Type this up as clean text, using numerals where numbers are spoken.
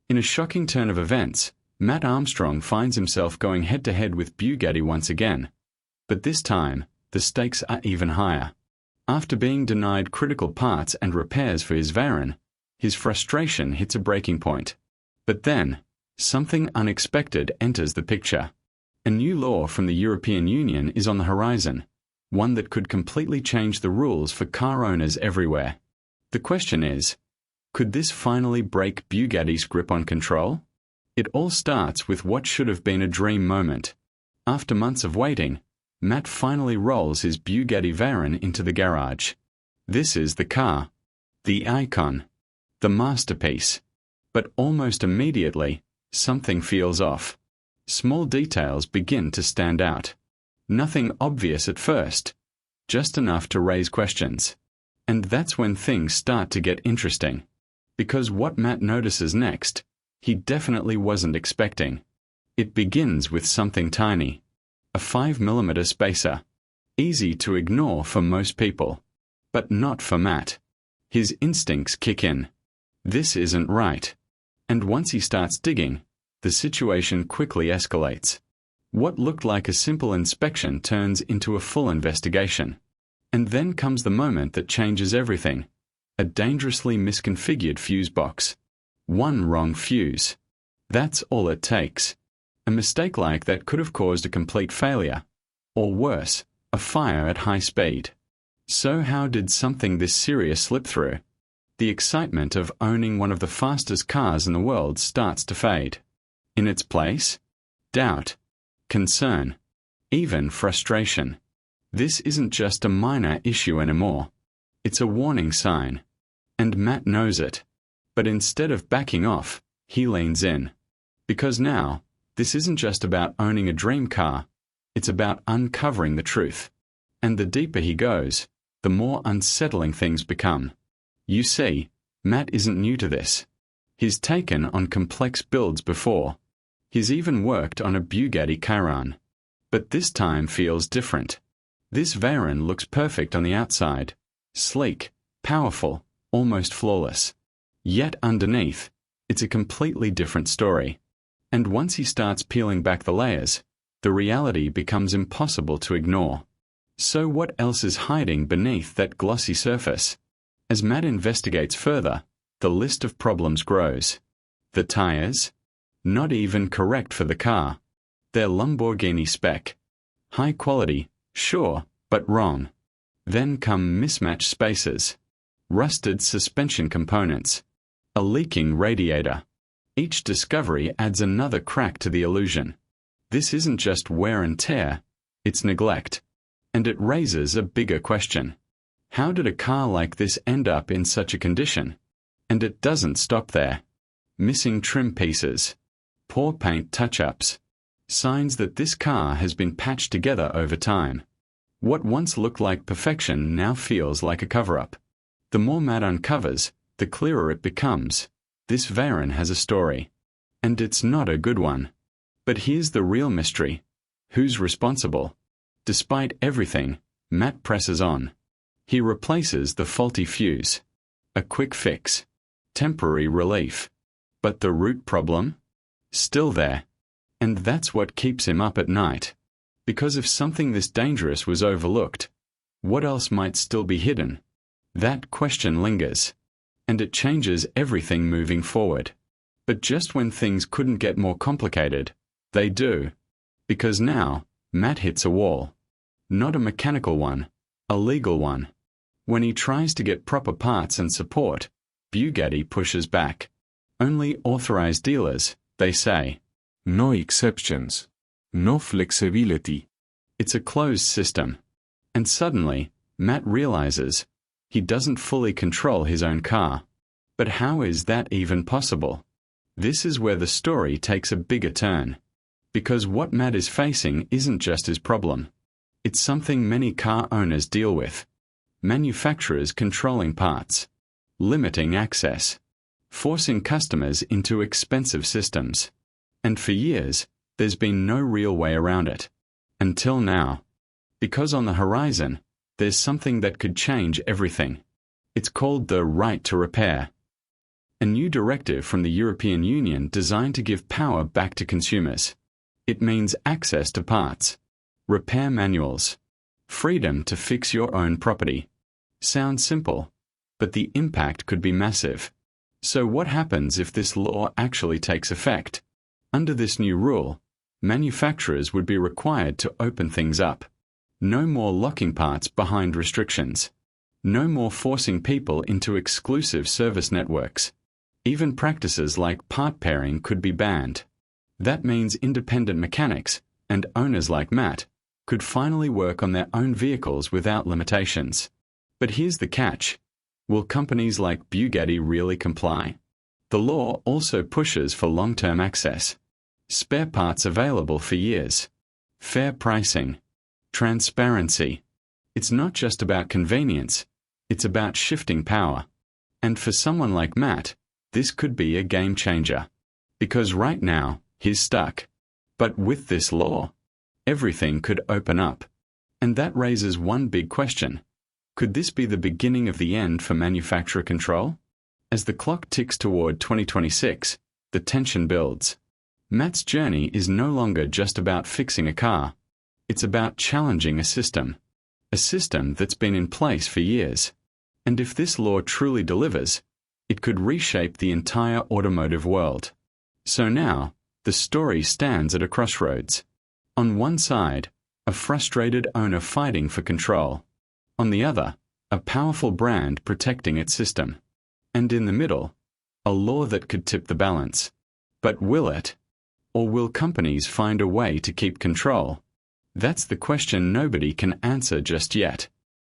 In a shocking turn of events, Matt Armstrong finds himself going head-to-head with Bugatti once again. But this time, the stakes are even higher. After being denied critical parts and repairs for his Veyron, his frustration hits a breaking point. But then, something unexpected enters the picture. A new law from the European Union is on the horizon, one that could completely change the rules for car owners everywhere. The question is, could this finally break Bugatti's grip on control? It all starts with what should have been a dream moment. After months of waiting, Matt finally rolls his Bugatti Veyron into the garage. This is the car. The icon. The masterpiece. But almost immediately, something feels off. Small details begin to stand out. Nothing obvious at first, just enough to raise questions. And that's when things start to get interesting. Because what Matt notices next, he definitely wasn't expecting. It begins with something tiny. A 5mm spacer. Easy to ignore for most people. But not for Matt. His instincts kick in. This isn't right. And once he starts digging, the situation quickly escalates. What looked like a simple inspection turns into a full investigation. And then comes the moment that changes everything. A dangerously misconfigured fuse box. One wrong fuse. That's all it takes. A mistake like that could have caused a complete failure. Or worse, a fire at high speed. So how did something this serious slip through? The excitement of owning one of the fastest cars in the world starts to fade. In its place, doubt, concern, even frustration. This isn't just a minor issue anymore. It's a warning sign. And Matt knows it. But instead of backing off, he leans in. Because now, this isn't just about owning a dream car, it's about uncovering the truth. And the deeper he goes, the more unsettling things become. You see, Matt isn't new to this. He's taken on complex builds before. He's even worked on a Bugatti Chiron. But this time feels different. This Veyron looks perfect on the outside. Sleek, powerful, almost flawless. Yet underneath, it's a completely different story. And once he starts peeling back the layers, the reality becomes impossible to ignore. So what else is hiding beneath that glossy surface? As Matt investigates further, the list of problems grows. The tires? Not even correct for the car. They're Lamborghini spec. High quality, sure, but wrong. Then come mismatched spacers. Rusted suspension components. A leaking radiator. Each discovery adds another crack to the illusion. This isn't just wear and tear, it's neglect. And it raises a bigger question. How did a car like this end up in such a condition? And it doesn't stop there. Missing trim pieces. Poor paint touch-ups. Signs that this car has been patched together over time. What once looked like perfection now feels like a cover-up. The more Matt uncovers, the clearer it becomes. This Veyron has a story. And it's not a good one. But here's the real mystery. Who's responsible? Despite everything, Matt presses on. He replaces the faulty fuse. A quick fix. Temporary relief. But the root problem? Still there. And that's what keeps him up at night. Because if something this dangerous was overlooked, what else might still be hidden? That question lingers. And it changes everything moving forward. But just when things couldn't get more complicated, they do. Because now, Matt hits a wall. Not a mechanical one, a legal one. When he tries to get proper parts and support, Bugatti pushes back. Only authorized dealers, they say. No exceptions. No flexibility. It's a closed system. And suddenly, Matt realizes he doesn't fully control his own car. But how is that even possible? This is where the story takes a bigger turn. Because what Matt is facing isn't just his problem. It's something many car owners deal with. Manufacturers controlling parts. Limiting access. Forcing customers into expensive systems. And for years, there's been no real way around it. Until now. Because on the horizon, there's something that could change everything. It's called the right to repair. A new directive from the European Union designed to give power back to consumers. It means access to parts, repair manuals, freedom to fix your own property. Sounds simple, but the impact could be massive. So what happens if this law actually takes effect? Under this new rule, manufacturers would be required to open things up. No more locking parts behind restrictions. No more forcing people into exclusive service networks. Even practices like part pairing could be banned. That means independent mechanics, and owners like Matt, could finally work on their own vehicles without limitations. But here's the catch. Will companies like Bugatti really comply? The law also pushes for long-term access. Spare parts available for years. Fair pricing. Transparency. It's not just about convenience, it's about shifting power. And for someone like Matt, this could be a game changer. Because right now, he's stuck. But with this law, everything could open up. And that raises one big question. Could this be the beginning of the end for manufacturer control? As the clock ticks toward 2026, the tension builds. Matt's journey is no longer just about fixing a car. It's about challenging a system that's been in place for years. And if this law truly delivers, it could reshape the entire automotive world. So now, the story stands at a crossroads. On one side, a frustrated owner fighting for control. On the other, a powerful brand protecting its system. And in the middle, a law that could tip the balance. But will it? Or will companies find a way to keep control? That's the question nobody can answer just yet.